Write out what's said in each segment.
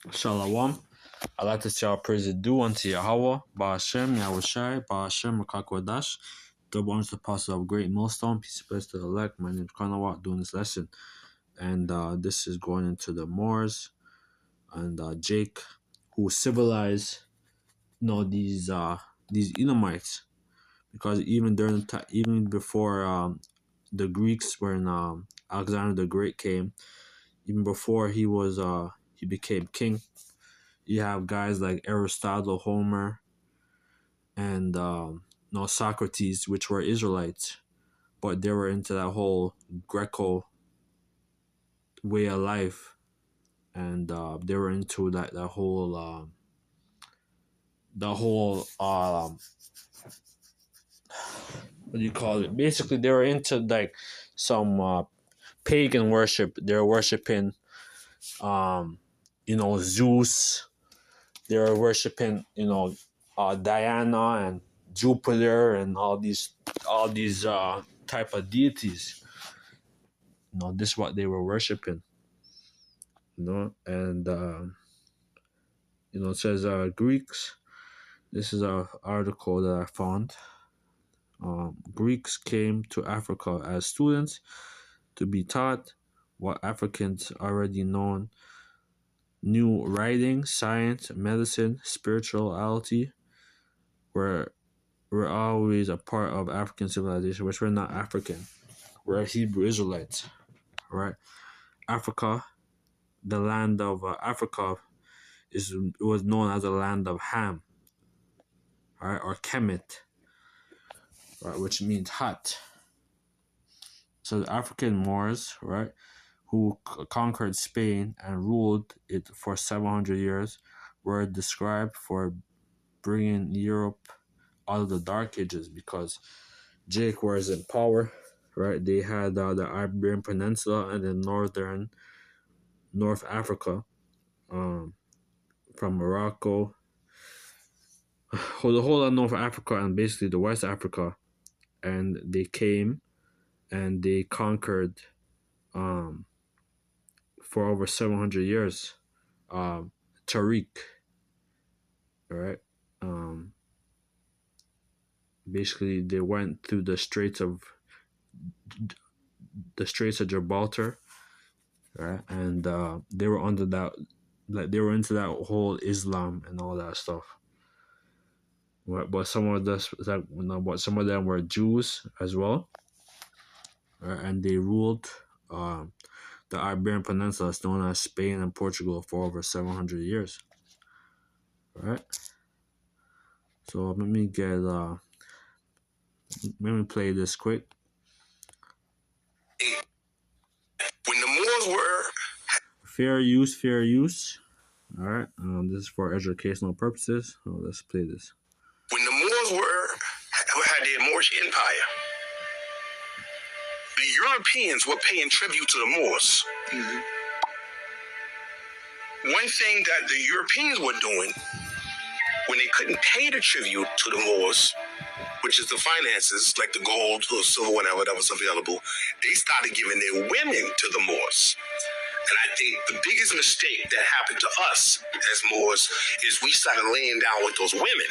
Shalom. I'd like to say our praise is due unto Yahweh, Ba'ashem, Yahushai, Ba'ashem, Rakakwadash, double honors to the apostle of great millstone, peace and blessings to the elect. My name is Kanawat, doing this lesson. And this is going into the Moors and Jake, who civilized, these Edomites. Because even even before the Greeks, when Alexander the Great came, even before he became king, you have guys like Aristotle, Homer, and Socrates, which were Israelites, but they were into that whole Greco way of life, and they were into that whole what do you call it? Basically, they were into like some pagan worship. They were worshiping, Zeus. They were worshiping, Diana and Jupiter and all these type of deities. This is what they were worshiping. And it says Greeks. This is an article that I found. Greeks came to Africa as students to be taught what Africans already knew: writing, science, medicine, spirituality were always a part of African civilization, which we're not African. We're Hebrew Israelites, right? Africa, the land of Africa, was known as the land of Ham, right, or Kemet, right, which means hot. So the African Moors, right, who conquered Spain and ruled it for 700 years, were described for bringing Europe out of the Dark Ages because Jake was in power, right? They had the Iberian Peninsula and then North Africa, from Morocco, the whole of North Africa and basically the West Africa, and they came and they conquered for over 700 years Tariq, right? Basically they went through the Straits of Gibraltar, right? And they were under that, like, they were into that whole Islam and all that stuff. Right? But some of them were Jews as well, right? And they ruled the Iberian Peninsula, known as Spain and Portugal, for over 700 years. Right? So let me play this quick. When the Moors were fair use. All right. This is for educational purposes. So let's play this. When the Moors had their Moorish Empire, the Europeans were paying tribute to the Moors. Mm-hmm. One thing that the Europeans were doing, when they couldn't pay the tribute to the Moors, which is the finances, like the gold or silver, whatever that was available, they started giving their women to the Moors. And I think the biggest mistake that happened to us as Moors is we started laying down with those women.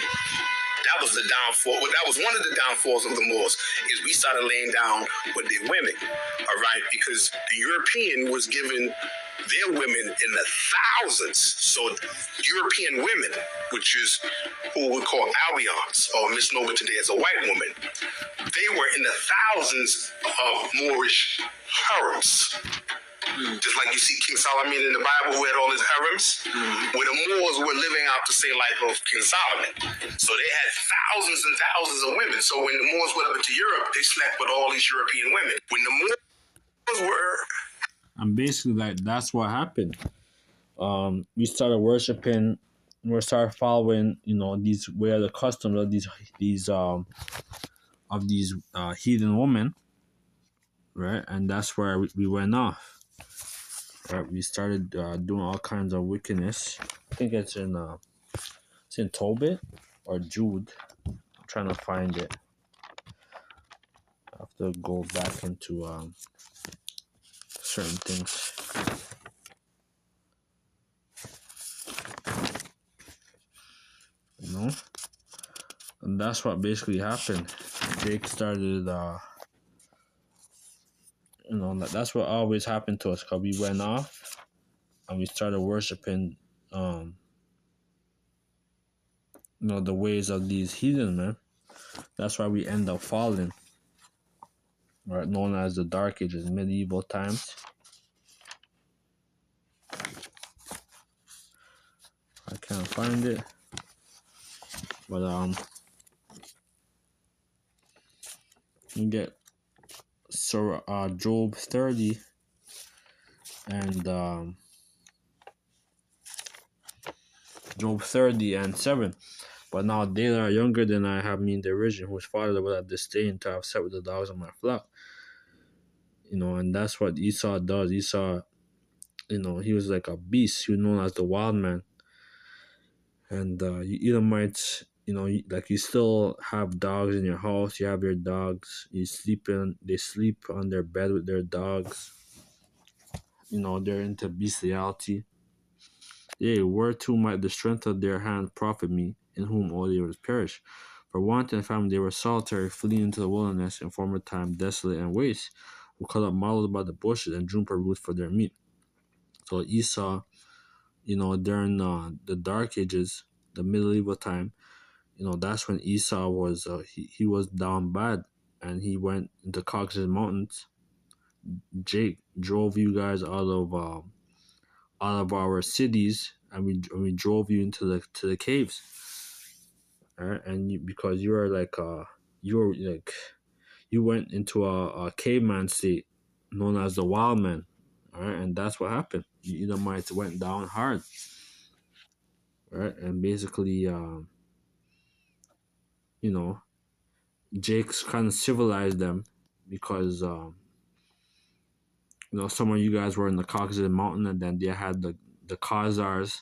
That was the downfall. That was one of the downfalls of the Moors, is we started laying down with their women, all right? Because the European was giving their women in the thousands. So European women, which is who we call Albions, or misnomer today as a white woman, they were in the thousands of Moorish harems. Just like you see King Solomon in the Bible, who had all his harems, where the Moors were living out the same life of King Solomon. So they had thousands and thousands of women. So when the Moors went over to Europe, they slept with all these European women. When the Moors were... And basically, like, that's what happened. We started worshiping, we started following, these way the customs of these heathen women, right? And that's where we went off. Right, we started doing all kinds of wickedness. I think it's in Tobit or Jude. I'm trying to find it. I have to go back into certain things. that's what basically happened. Jake started, that's what always happened to us, because we went off and we started worshiping, the ways of these heathen, man. That's why we end up falling, right? Known as the Dark Ages, medieval times. I can't find it, but you get Job 30 and Job 30 and 7. But now they that are younger than I have me in derision, whose father would have disdained to have sat with the dogs of my flock. And that's what Esau does. Esau, he was like a beast. He was known as the wild man. And you Edomites, like, you still have dogs in your house. You have your dogs. They sleep on their bed with their dogs. They're into bestiality. Yea, whereto might the strength of their hand profit me, in whom all they would perish. For want and famine they were solitary, fleeing into the wilderness in former time, desolate and waste, who cut up mallows by the bushes and juniper roots for their meat. So Esau, during the Dark Ages, the medieval time, that's when Esau was he was down bad, and he went into Caucasus Mountains. Jake drove you guys out of our cities, and we drove you into the caves. All right, and because you went into a caveman state known as the wild man. All right, and that's what happened. The Edomites went down hard. Right, and basically, Jake's kind of civilized them, because some of you guys were in the Caucasus Mountain, and then they had the Khazars,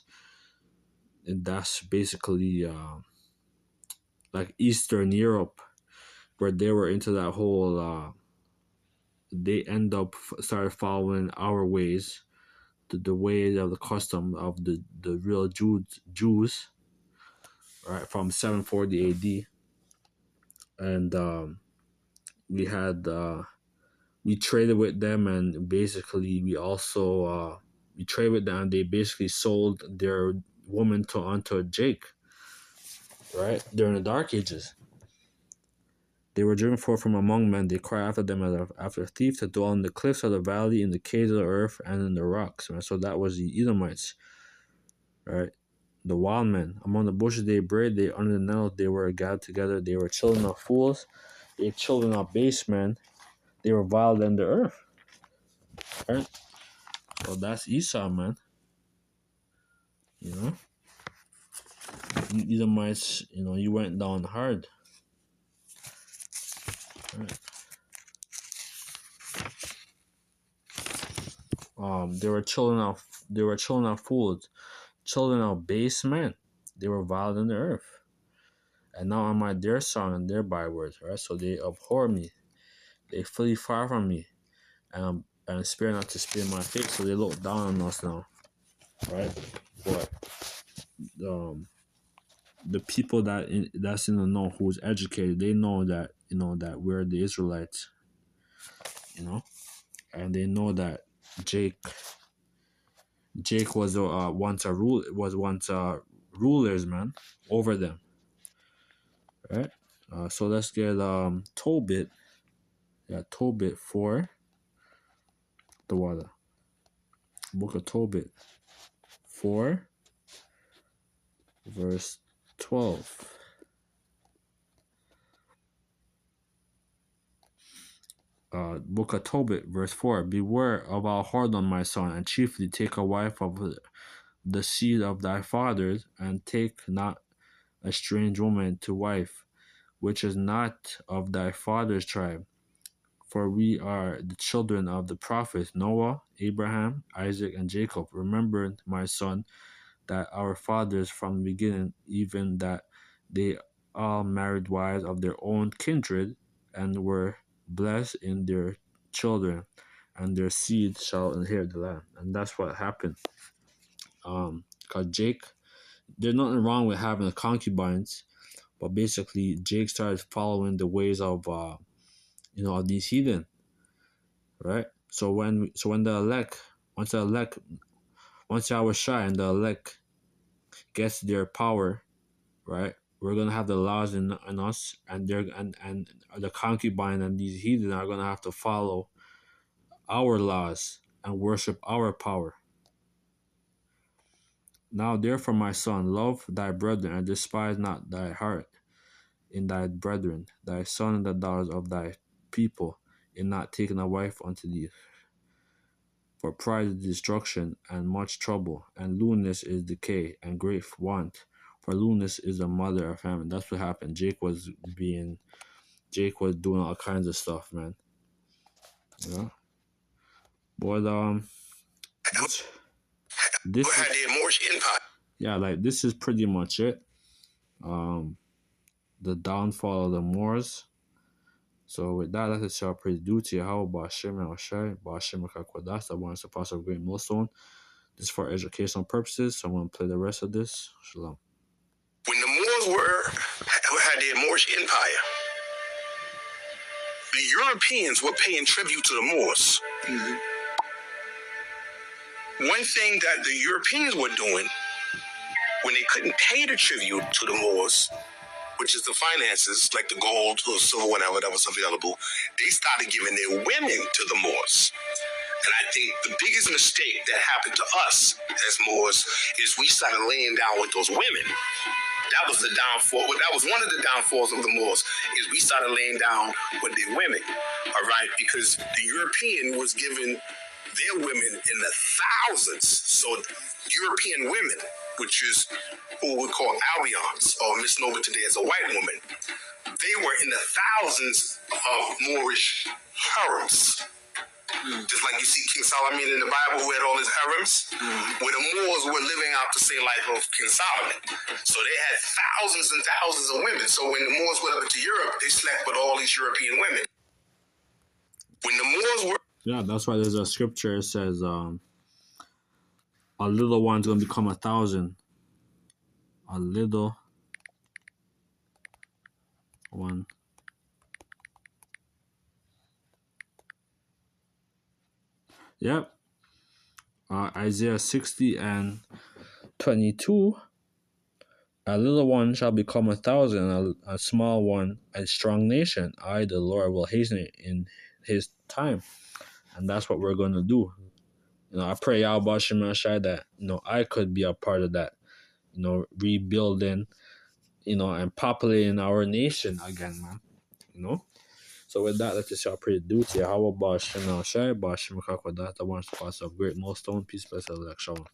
and that's basically like Eastern Europe, where they were into that whole. They end up started following our ways, the ways of the custom of the real Jews, right, from 740 AD, and we had we traded with them, and basically we traded with them, and they basically sold their woman onto Jake, right, during the Dark Ages. They were driven forth from among men. They cry after them as after thieves that dwell in the cliffs of the valley, in the caves of the earth, and in the rocks. Right? So that was the Edomites, right? The wild men. Among the bushes they brayed, they under the nettles they were gathered together. They were children of fools. They were children of base men. They were vile than the earth. Right? So that's Esau, man. You Edomites, you went down hard. Right. They were children of fools, children of base men. They were vile than the earth. And now am I their song and their bywords, right? So they abhor me. They flee far from me. And spare not to spare my face. So they look down on us now. Right? But the people that's in the know, who's educated, they know that that we're the Israelites. And they know that Jake was once rulers, man, over them. Right? So let's get Tobit. Yeah, Tobit 4. The water. Book of Tobit 4, verse 12. Book of Tobit, verse 4. Beware of our whoredom, my son, and chiefly take a wife of the seed of thy fathers, and take not a strange woman to wife, which is not of thy father's tribe. For we are the children of the prophets Noah, Abraham, Isaac, and Jacob. Remember, my son, that our fathers from the beginning, even that they all married wives of their own kindred, and were blessed in their children, and their seed shall inherit the land. And that's what happened. Because Jake, there's nothing wrong with having concubines, But basically, Jake started following the ways of of these heathen, right? So when the elect, once Yahweh Shai and the elect gets their power, right? We're gonna have the laws in us, and they're and the concubine and these heathen are gonna have to follow our laws and worship our power. Now therefore, my son, love thy brethren and despise not thy heart in thy brethren, thy son and the daughters of thy people, in not taking a wife unto thee. For pride is destruction, and much trouble, and lewdness is decay, and great want. For lewdness is the mother of famine. That's what happened. Jake was doing all kinds of stuff, man. Yeah. But this yeah, like this is pretty much it. The downfall of the Moors. So with that, let us shall praise due to Yahweh Ba'ashem and Oshai, Ba'ashem Kakwadas, that wants to pass a great millstone. This is for educational purposes, so I'm going to play the rest of this. Shalom. When the Moors had their Moorish Empire, the Europeans were paying tribute to the Moors. Mm-hmm. One thing that the Europeans were doing, when they couldn't pay the tribute to the Moors, which is the finances, like the gold or silver, whatever that was available, they started giving their women to the Moors. And I think the biggest mistake that happened to us as Moors is we started laying down with those women. That was the downfall. That was one of the downfalls of the Moors, is we started laying down with their women, all right? Because the European was giving their women in the thousands. So European women, which is who we call Aryans, or misnomer today as a white woman, they were in the thousands of Moorish harems. Just like you see King Solomon in the Bible who had all his harems, where the Moors were living out the same life of King Solomon. So they had thousands and thousands of women. So when the Moors went up to Europe, they slept with all these European women. When the Moors were... Yeah, that's why there's a scripture that says, a little one's going to become 1,000. A little one. Yep. Isaiah 60 and 22. A little one shall become 1,000, a small one a strong nation. I, the Lord, will hasten it in his time. And that's what we're going to do. I pray Yahweh Shema Shai that, I could be a part of that, rebuilding, and populating our nation again, man. So with that, let's just shall pray due to Yahweh Shema Shai, Shema Kakwadat, the one of great millstone, peace, blessed, elect, shalom.